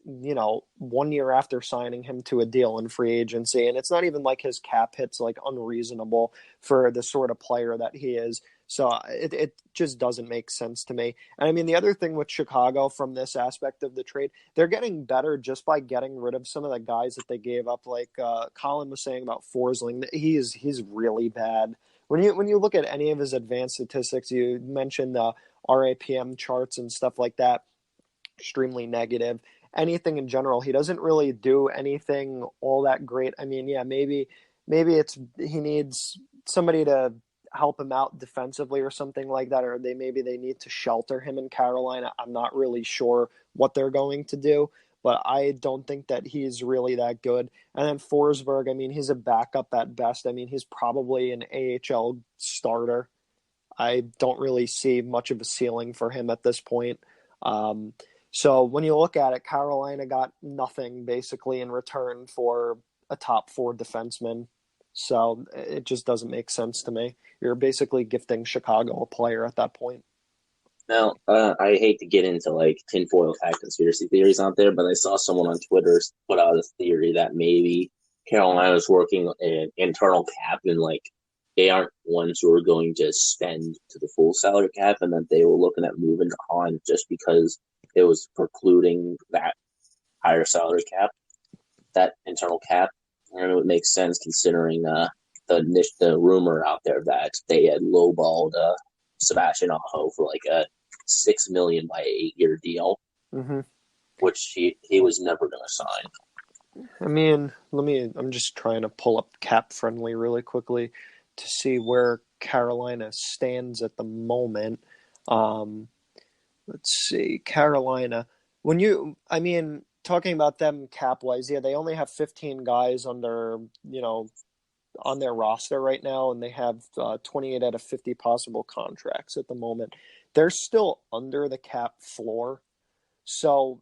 1 year after signing him to a deal in free agency. And it's not even like his cap hit's like unreasonable for the sort of player that he is. So it just doesn't make sense to me. And I mean, the other thing with Chicago from this aspect of the trade, they're getting better just by getting rid of some of the guys that they gave up. Like Colin was saying about Forsling, he's really bad. When you look at any of his advanced statistics, you mentioned the RAPM charts and stuff like that, extremely negative. Anything in general, he doesn't really do anything all that great. I mean, yeah, maybe he needs somebody to help him out defensively or something like that, or they need to shelter him in Carolina. I'm not really sure what they're going to do, but I don't think that he's really that good. And then Forsberg, I mean, he's a backup at best. I mean, he's probably an AHL starter. I don't really see much of a ceiling for him at this point. So when you look at it, Carolina got nothing basically in return for a top 4 defenseman. So it just doesn't make sense to me. You're basically gifting Chicago a player at that point. Now, I hate to get into like tinfoil hat conspiracy theories out there, but I saw someone on Twitter put out a theory that maybe Carolina's working an internal cap and like they aren't ones who are going to spend to the full salary cap, and that they were looking at moving on just because it was precluding that higher salary cap, that internal cap. And it would make sense considering the rumor out there that they had lowballed Sebastian Aho for like a $6 million by 8-year deal, which he was never going to sign. I mean, I'm just trying to pull up Cap Friendly really quickly to see where Carolina stands at the moment. Let's see, Carolina. Talking about them cap-wise, yeah, they only have 15 guys on their roster right now, and they have 28 out of 50 possible contracts at the moment. They're still under the cap floor. So,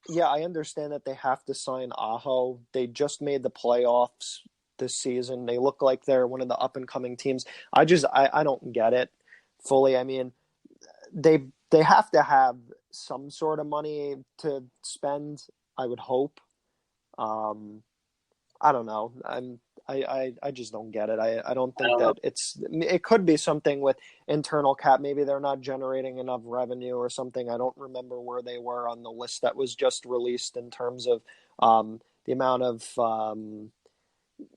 yeah, I understand that they have to sign Aho. They just made the playoffs this season. They look like they're one of the up-and-coming teams. I don't get it fully. I mean, they have to have some sort of money to spend, I would hope. I don't know. I just don't get it. I don't think that it could be something with internal cap. Maybe they're not generating enough revenue or something. I don't remember where they were on the list that was just released in terms of the amount of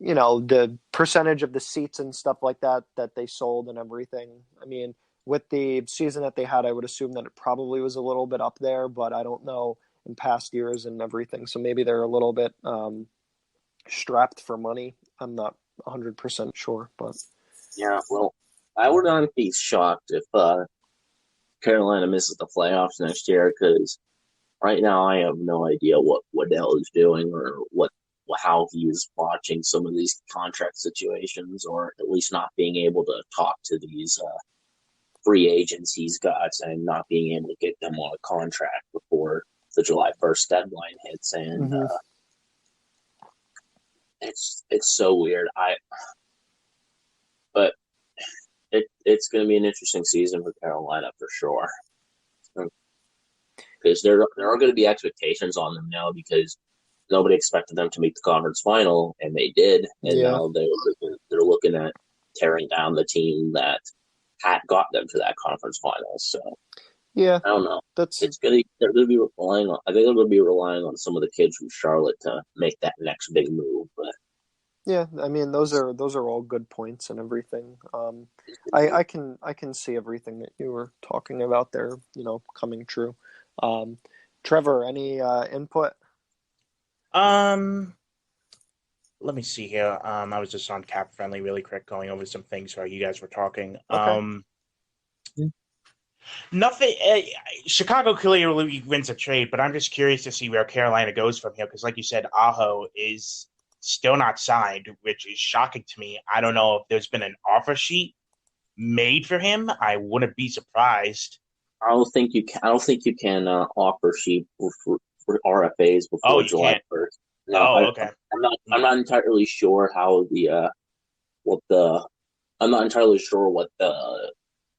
the percentage of the seats and stuff like that they sold and everything. I mean, with the season that they had, I would assume that it probably was a little bit up there, but I don't know in past years and everything. So maybe they're a little bit strapped for money. I'm not 100% sure, but yeah. Well, I would not be shocked if Carolina misses the playoffs next year, because right now I have no idea what Waddell is doing or how he is watching some of these contract situations, or at least not being able to talk to these free agents he's got and not being able to get them on a contract before the July 1st deadline hits. And it's so weird. But it's going to be an interesting season for Carolina for sure, because there are going to be expectations on them now, because nobody expected them to make the conference final, and they did. And now they're looking at tearing down the team that had got them to that conference final. So yeah, I don't know. I think they're going to be relying on some of the kids from Charlotte to make that next big move. But yeah, I mean, those are all good points and everything. I can see everything that you were talking about there, coming true. Trevor, any input? Let me see here. I was just on Cap Friendly really quick, going over some things while you guys were talking. Okay. Nothing. Chicago clearly wins a trade, but I'm just curious to see where Carolina goes from here, because like you said, Aho is still not signed, which is shocking to me. I don't know if there's been an offer sheet made for him. I wouldn't be surprised. I don't think you can offer sheet for RFAs before July 1st. No, okay. I'm not entirely sure how what the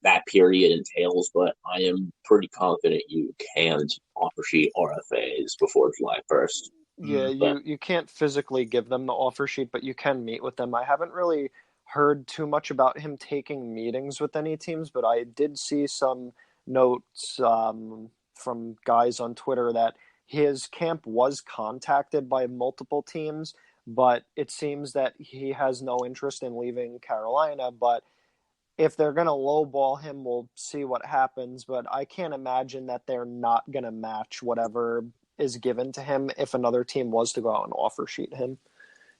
that period entails, but I am pretty confident you can't offer sheet RFAs before July 1st. Yeah, But you can't physically give them the offer sheet, but you can meet with them. I haven't really heard too much about him taking meetings with any teams, but I did see some notes from guys on Twitter that his camp was contacted by multiple teams, but it seems that he has no interest in leaving Carolina. But if they're going to lowball him, we'll see what happens. But I can't imagine that they're not going to match whatever is given to him if another team was to go out and offer sheet him,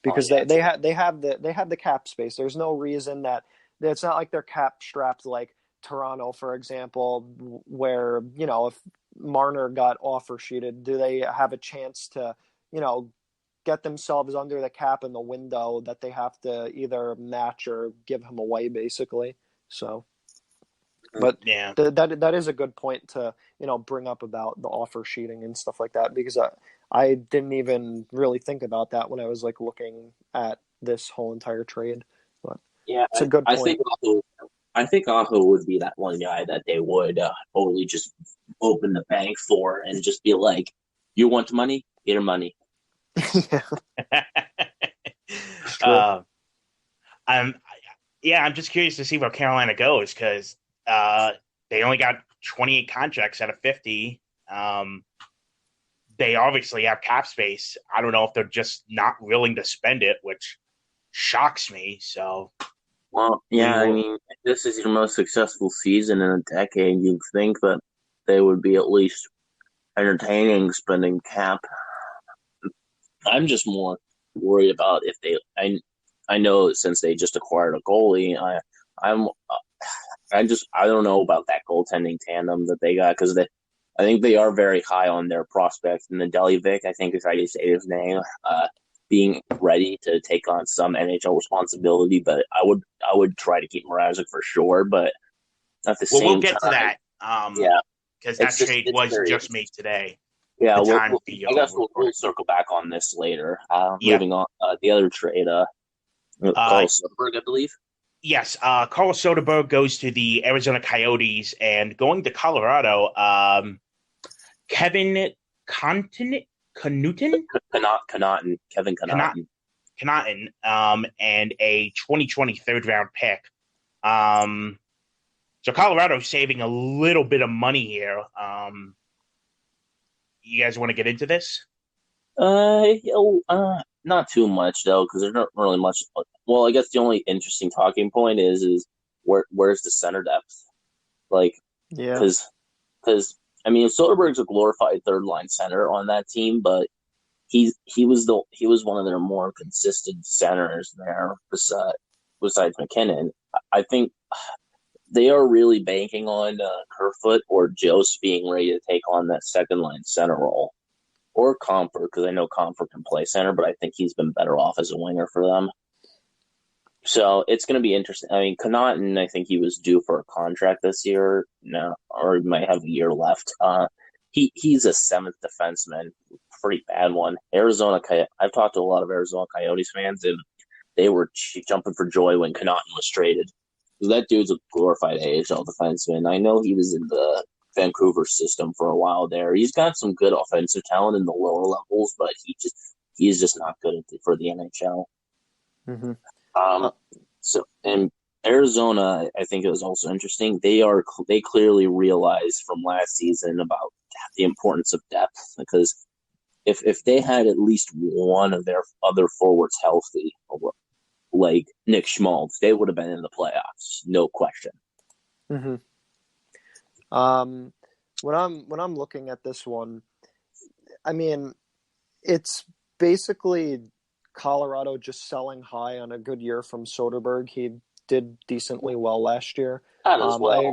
because they have the cap space. There's no reason that it's not like they're cap strapped like Toronto, for example, where, you know, if Marner got offer sheeted, do they have a chance to, you know, get themselves under the cap in the window that they have to either match or give him away, basically? So, but Yeah. that is a good point to, you know, bring up about the offer sheeting and stuff like that, because I didn't even really think about that when I was like looking at this whole entire trade. But yeah, it's a good I point. think Aho would be that one guy that they would totally just open the bank for and just be like, "You want money? Get your money." Yeah, true. I'm just curious to see where Carolina goes, because they only got 28 contracts out of 50. They obviously have cap space. I don't know if they're just not willing to spend it, which shocks me. So, Well, yeah, I mean, if this is your most successful season in a decade, you'd think that they would be at least entertaining spending cap. I'm just more worried about if they. I know since they just acquired a goalie, I'm I don't know about that goaltending tandem that they got, because I think they are very high on their prospects. And the Delivic, I think is how you say his name, being ready to take on some NHL responsibility. But I would try to keep Mrazek for sure. But at the same we'll get to time, that. yeah, Because that trade was just made today. Yeah, I guess we'll circle back on this later. Yeah. Moving on, the other trade, Carl Soderberg, I believe. Yes, Carl Soderberg goes to the Arizona Coyotes, and going to Colorado, Kevin Connaughton, Kevin Connaughton. And a 2020 third-round pick. So Colorado's saving a little bit of money here. You guys want to get into this? Not too much though, because there's not really much. Well, I guess the only interesting talking point is where's the center depth? Like, Yeah, because I mean, Soderberg's a glorified third line center on that team, but he was one of their more consistent centers there besides McKinnon. I think they are really banking on Kerfoot or Jost being ready to take on that second line center role. Or Comfort, because I know Comfort can play center, but I think he's been better off as a winger for them. So it's going to be interesting. I mean, Connaughton, I think he was due for a contract this year, no, or he might have a year left. He's a seventh defenseman, pretty bad one. I've talked to a lot of Arizona Coyotes fans, and they were jumping for joy when Connaughton was traded. That dude's a glorified AHL defenseman. I know he was in the Vancouver system for a while there. He's got some good offensive talent in the lower levels, but he's just not good for the NHL. Mm-hmm. So in Arizona, I think it was also interesting. They clearly realized from last season about the importance of depth, because if they had at least one of their other forwards healthy, like Nick Schmaltz, they would have been in the playoffs, no question. Mm-hmm. When I'm looking at this one, I mean, it's basically Colorado just selling high on a good year from Soderberg. He did decently well last year. I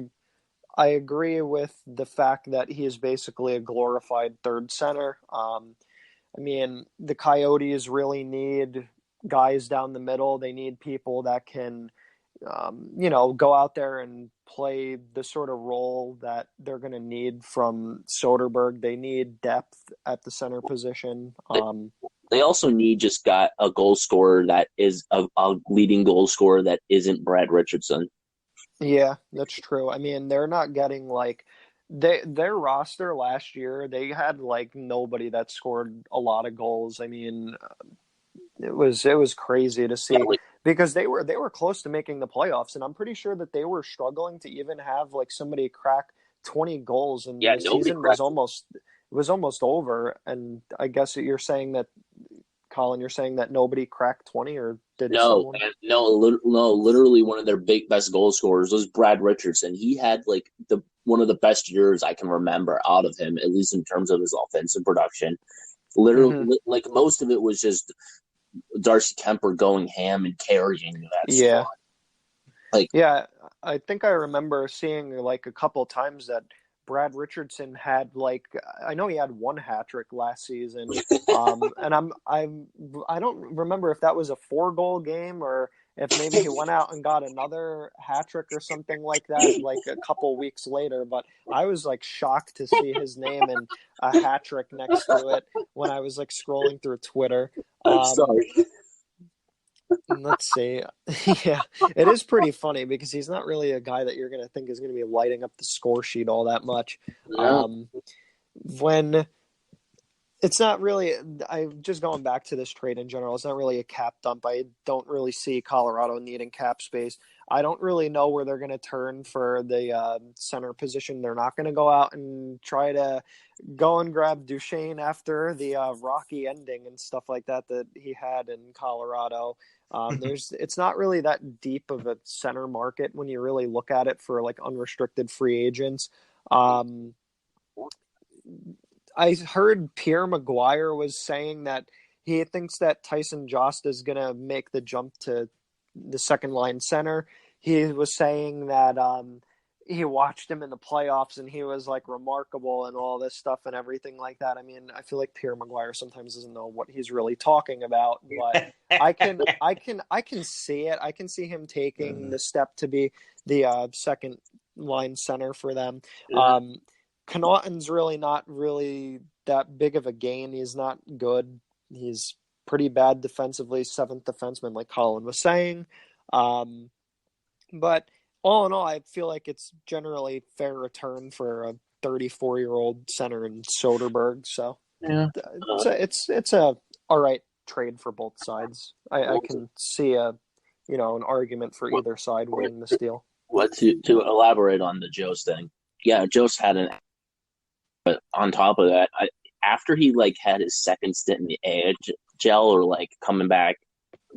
agree with the fact that he is basically a glorified third center. I mean, the Coyotes really need guys down the middle. They need people that can go out there and play the sort of role that they're going to need from Soderberg. They need depth at the center position. They also just got a goal scorer that is a leading goal scorer that isn't Brad Richardson. Yeah, that's true. I mean, they're not getting like their roster last year, they had like nobody that scored a lot of goals. I mean, it was crazy to Yeah, see because they were close to making the playoffs, and I'm pretty sure that they were struggling to even have like somebody crack 20 goals, and yeah, the nobody season was cracked. almost over. And I guess you're saying that, Colin, you're saying that nobody cracked 20, or did No, someone? and no, literally one of their best goal scorers was Brad Richardson. He had like the one of the best years I can remember out of him, at least in terms of his offensive production. Literally, Hmm. like most of it was just Darcy Kemper going ham and carrying that squad. Yeah. Like, Yeah, I think I remember seeing like a couple times that Brad Richardson had like I know he had one hat trick last season. And I don't remember if that was a 4 goal game or if maybe he went out and got another hat trick or something like that like a couple weeks later, but I was like shocked to see his name and a hat trick next to it when I was like scrolling through Twitter. I'm Um, sorry. Let's see. Yeah, it is pretty funny because he's not really a guy that you're going to think is going to be lighting up the score sheet all that much. No, Um, when it's not really, I just going back to this trade in general, it's not really a cap dump. I don't really see Colorado needing cap space. I don't really know where they're going to turn for the center position. They're not going to go out and try to go and grab Duchesne after the rocky ending and stuff like that that he had in Colorado. It's not really that deep of a center market when you really look at it for like unrestricted free agents. Um, I heard Pierre Maguire was saying that he thinks that Tyson Jost is going to make the jump to the second line center. He was saying that he watched him in the playoffs and he was like remarkable and all this stuff and everything like that. I mean, I feel like Pierre Maguire sometimes doesn't know what he's really talking about, but I can see it. I can see him taking the step to be the second line center for them. Um, Connaughton's really not really that big of a gain. He's not good. He's pretty bad defensively, seventh defenseman, like Colin was saying. Um, but all in all, I feel like it's generally fair return for a 34-year-old center in Soderberg. So yeah. it's a all right trade for both sides. I Well, can see an argument for either side winning this deal. what to elaborate on the Joe's thing? Yeah, Joe's had an. But on top of that, after he like had his second stint in the AHL or like coming back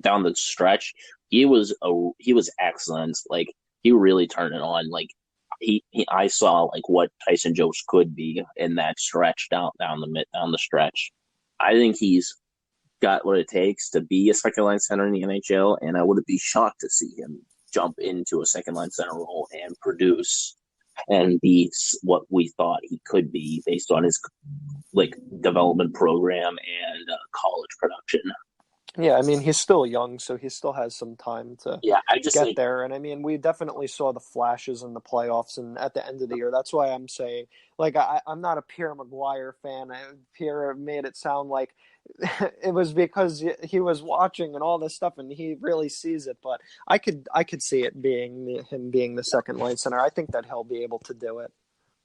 down the stretch, he was excellent. Like he really turned it on. Like I saw like what Tyson Jost could be in that stretch down the stretch. I think he's got what it takes to be a second line center in the NHL, and I wouldn't be shocked to see him jump into a second line center role and produce and be what we thought he could be based on his like development program and college production. Yeah, I mean, he's still young, so he still has some time to Yeah, I just get think there. And I mean, we definitely saw the flashes in the playoffs and at the end of the year. That's why I'm saying, like, I'm not a Pierre Maguire fan. Pierre made it sound like it was because he was watching and all this stuff, and he really sees it. But I could see it being him being the second line center. I think that he'll be able to do it.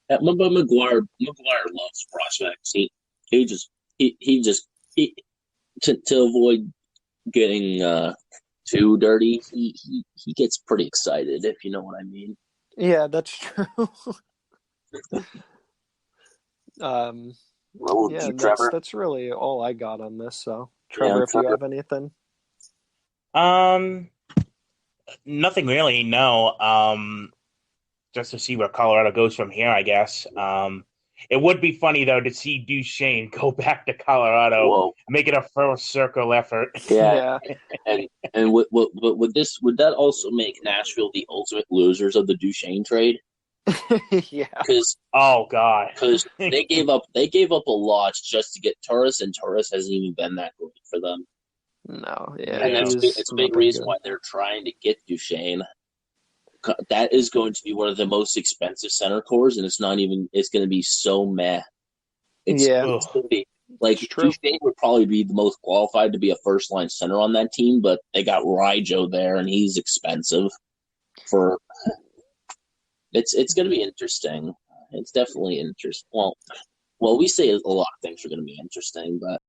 but McGuire loves prospects. He just he just he, to avoid getting too dirty. He gets pretty excited, if you know what I mean. Yeah, that's true. um, Well, yeah, that's Trevor. that's really all I got on this. So, Yeah, Trevor, if you Trevor. have anything. Um, Nothing really. No. Just to see where Colorado goes from here, I guess. It would be funny though to see Duchesne go back to Colorado, Whoa. make it a full circle effort. Yeah, Yeah. and would that also make Nashville the ultimate losers of the Duchesne trade? Yeah. Because Oh God. they gave up a lot just to get Torres, and Torres hasn't even been that great for them. No, yeah, And Yeah. it's a not big been reason good. why they're trying to get Duchesne. That is going to be one of the most expensive center cores, and it's not even. It's going to be so meh. Yeah, It's Ugh. going to be it's like true. Duchesne would probably be the most qualified to be a first line center on that team, but they got Ryjo there, and he's expensive for It's going to be interesting. It's definitely interesting. Well, we say a lot of things are going to be interesting, but